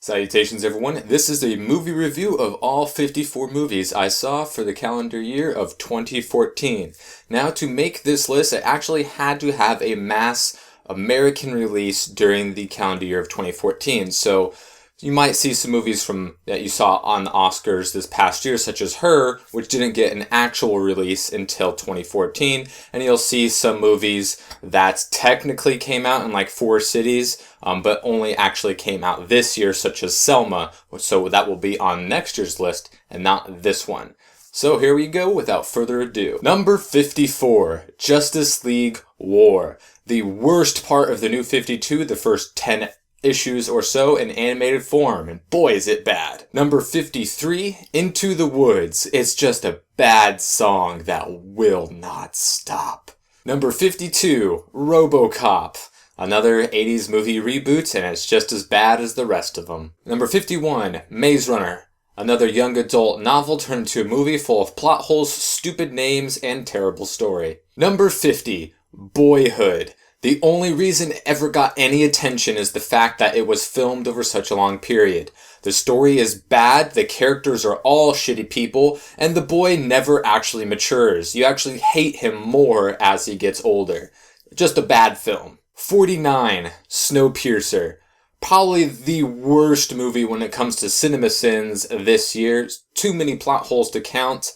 Salutations everyone, this is a movie review of all 54 movies I saw for the calendar year of 2014. Now to make this list, I actually had to have a mass American release during the calendar year of 2014. So you might see some movies that you saw on the Oscars this past year, such as Her, which didn't get an actual release until 2014. And you'll see some movies that technically came out in like 4 cities, but only actually came out this year, such as Selma. So that will be on next year's list and not this one. So here we go without further ado. Number 54, Justice League War. The worst part of the New 52, the first 10 issues or so in animated form, and boy is it bad. Number 53, Into the Woods. It's just a bad song that will not stop. Number 52, RoboCop. Another 80s movie reboot, and it's just as bad as the rest of them. Number 51, Maze Runner. Another young adult novel turned into a movie full of plot holes, stupid names, and terrible story. Number 50, Boyhood. The only reason it ever got any attention is the fact that it was filmed over such a long period. The story is bad, the characters are all shitty people, and the boy never actually matures. You actually hate him more as he gets older. Just a bad film. 49, Snowpiercer. Probably the worst movie when it comes to cinema sins this year. Too many plot holes to count,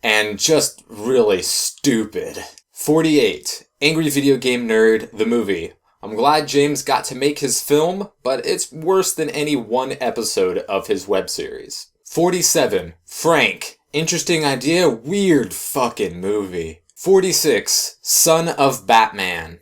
and just really stupid. 48, Angry Video Game Nerd, the movie. I'm glad James got to make his film, but it's worse than any one episode of his web series. 47, Frank. Interesting idea, weird fucking movie. 46, Son of Batman.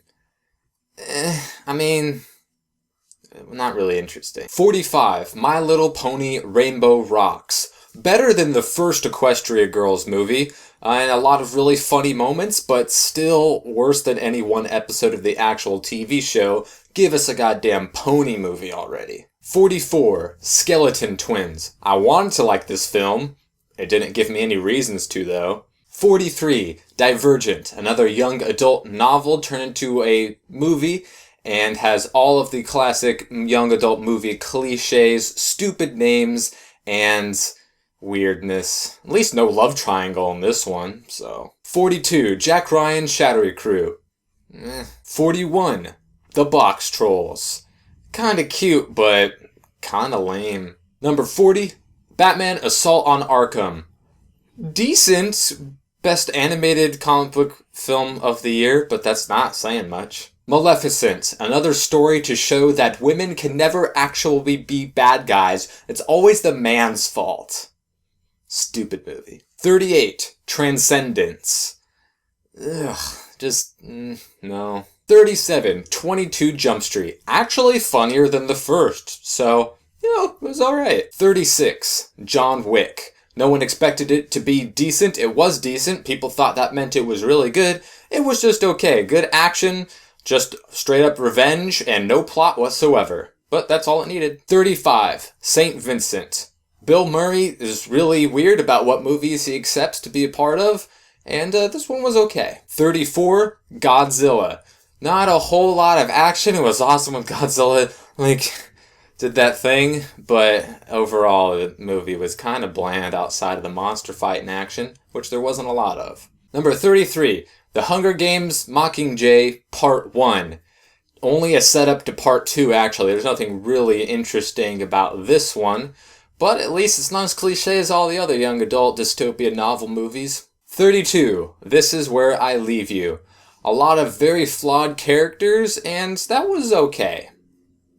Not really interesting. 45, My Little Pony Rainbow Rocks. Better than the first Equestria Girls movie, and a lot of really funny moments, but still worse than any one episode of the actual TV show. Give us a goddamn pony movie already. 44, Skeleton Twins. I wanted to like this film. It didn't give me any reasons to, though. 43, Divergent. Another young adult novel turned into a movie, and has all of the classic young adult movie cliches, stupid names, and weirdness. At least no love triangle in this one, so. 42, Jack Ryan Shadowy Crew. 41, The Box Trolls. Kinda cute, but kinda lame. Number 40, Batman Assault on Arkham. Decent, best animated comic book film of the year, but that's not saying much. Maleficent, another story to show that women can never actually be bad guys. It's always the man's fault. Stupid movie. 38, Transcendence. No. 37, 22 Jump Street. Actually funnier than the first, so, it was alright. 36, John Wick. No one expected it to be decent. It was decent. People thought that meant it was really good. It was just okay. Good action, just straight up revenge, and no plot whatsoever. But that's all it needed. 35, St. Vincent. Bill Murray is really weird about what movies he accepts to be a part of, and this one was okay. 34, Godzilla. Not a whole lot of action. It was awesome when Godzilla, did that thing, but overall the movie was kind of bland outside of the monster fight in action, which there wasn't a lot of. Number 33, The Hunger Games Mockingjay Part 1. Only a setup to Part 2, actually. There's nothing really interesting about this one, but at least it's not as cliche as all the other young adult dystopian novel movies. 32, This Is Where I Leave You. A lot of very flawed characters, and that was okay,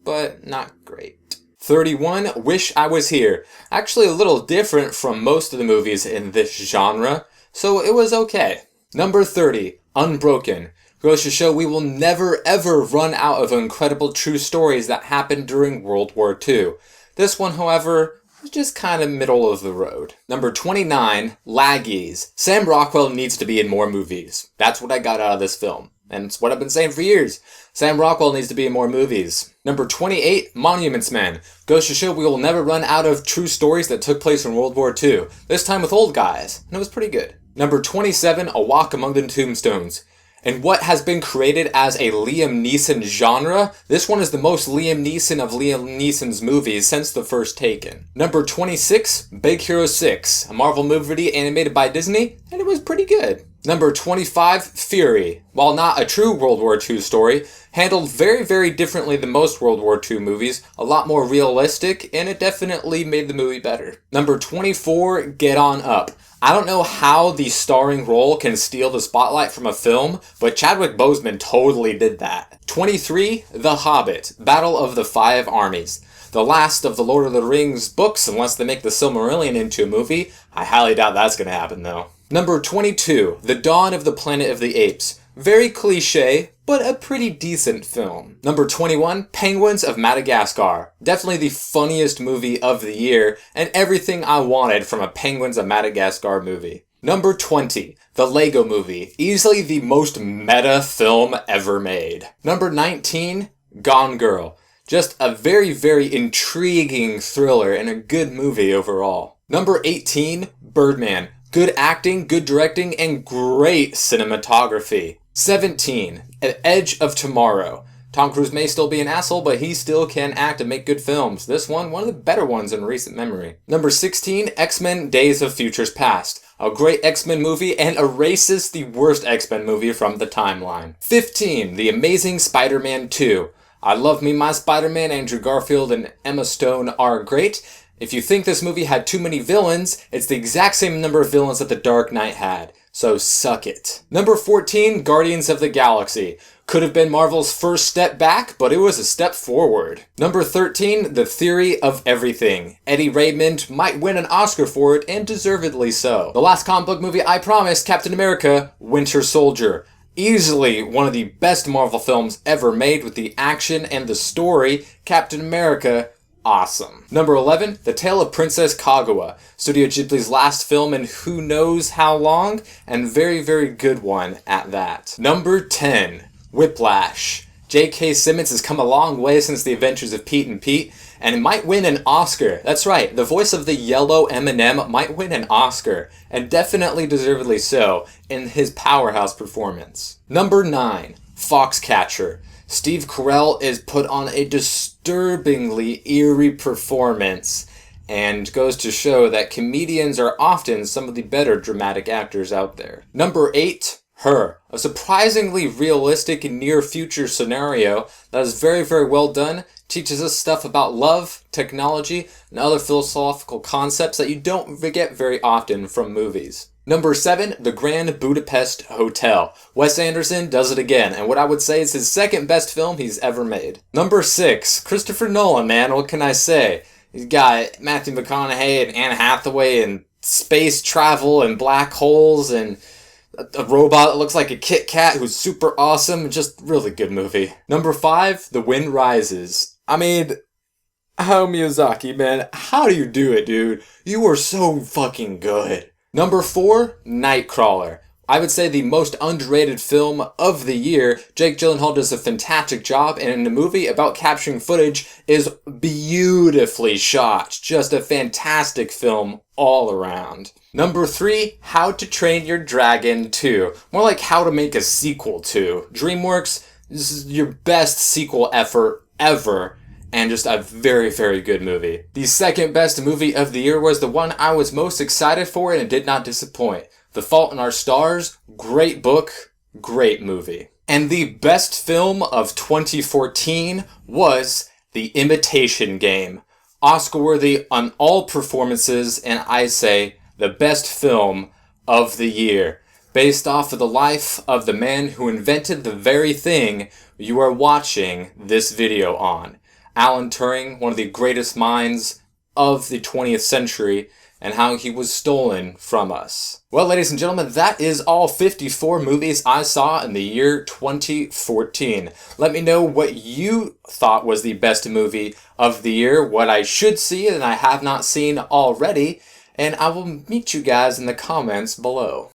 but not great. 31, Wish I Was Here. Actually a little different from most of the movies in this genre, so it was okay. Number 30, Unbroken. Goes to show we will never ever run out of incredible true stories that happened during World War II. This one, however, was just kind of middle of the road. Number 29, Laggies. Sam Rockwell needs to be in more movies. That's what I got out of this film. And it's what I've been saying for years. Sam Rockwell needs to be in more movies. Number 28, Monuments Men. Goes to show we will never run out of true stories that took place in World War II. This time with old guys. And it was pretty good. Number 27, A Walk Among the Tombstones. In what has been created as a Liam Neeson genre, this one is the most Liam Neeson of Liam Neeson's movies since the first Taken. Number 26, Big Hero 6, a Marvel movie animated by Disney, and it was pretty good. Number 25, Fury. While not a true World War II story, handled very, very differently than most World War II movies, a lot more realistic, and it definitely made the movie better. Number 24, Get On Up. I don't know how the starring role can steal the spotlight from a film, but Chadwick Boseman totally did that. 23, The Hobbit, Battle of the Five Armies. The last of the Lord of the Rings books, unless they make the Silmarillion into a movie. I highly doubt that's going to happen though. Number 22, The Dawn of the Planet of the Apes. Very cliche, but a pretty decent film. Number 21, Penguins of Madagascar. Definitely the funniest movie of the year, and everything I wanted from a Penguins of Madagascar movie. Number 20, The Lego Movie. Easily the most meta film ever made. Number 19, Gone Girl. Just a very, very intriguing thriller and a good movie overall. Number 18, Birdman. Good acting, good directing, and great cinematography. 17, Edge of Tomorrow. Tom Cruise may still be an asshole, but he still can act and make good films. This one of the better ones in recent memory. Number 16, X-Men Days of Futures Past. A great X-Men movie and erases the worst X-Men movie from the timeline. 15, The Amazing Spider-Man 2. I love me my Spider-Man. Andrew Garfield and Emma Stone are great. If you think this movie had too many villains, it's the exact same number of villains that The Dark Knight had. So suck it. Number 14, Guardians of the Galaxy. Could have been Marvel's first step back, but it was a step forward. Number 13, The Theory of Everything. Eddie Raymond might win an Oscar for it, and deservedly so. The last comic book movie I promised, Captain America, Winter Soldier. Easily one of the best Marvel films ever made with the action and the story. Captain America, awesome. Number 11, The Tale of Princess Kaguya. Studio Ghibli's last film in who knows how long, and very, very good one at that. Number 10, Whiplash. J.K. Simmons has come a long way since The Adventures of Pete and Pete, and might win an Oscar. That's right, the voice of the yellow Eminem might win an Oscar, and definitely deservedly so, in his powerhouse performance. Number 9, Foxcatcher. Steve Carell is put on a disturbingly eerie performance, and goes to show that comedians are often some of the better dramatic actors out there. Number 8, Her. A surprisingly realistic near-future scenario that is very, very well done, teaches us stuff about love, technology, and other philosophical concepts that you don't get very often from movies. Number 7, The Grand Budapest Hotel. Wes Anderson does it again, and what I would say is his second best film he's ever made. Number 6, Christopher Nolan, man, what can I say? He's got Matthew McConaughey and Anne Hathaway and space travel and black holes and a robot that looks like a Kit Kat who's super awesome. Just really good movie. Number 5, The Wind Rises. I mean, Hayao Miyazaki, man, how do you do it, dude? You are so fucking good. Number 4, Nightcrawler. I would say the most underrated film of the year. Jake Gyllenhaal does a fantastic job, and in the movie about capturing footage is beautifully shot. Just a fantastic film all around. Number 3, How to Train Your Dragon 2. More like how to make a sequel to. DreamWorks, this is your best sequel effort ever. And just a very, very good movie. The second best movie of the year was the one I was most excited for, and it did not disappoint. The Fault in Our Stars, great book, great movie. And the best film of 2014 was The Imitation Game. Oscar-worthy on all performances, and I say the best film of the year. Based off of the life of the man who invented the very thing you are watching this video on. Alan Turing, one of the greatest minds of the 20th century, and how he was stolen from us. Well, ladies and gentlemen, that is all 54 movies I saw in the year 2014. Let me know what you thought was the best movie of the year, what I should see and I have not seen already, and I will meet you guys in the comments below.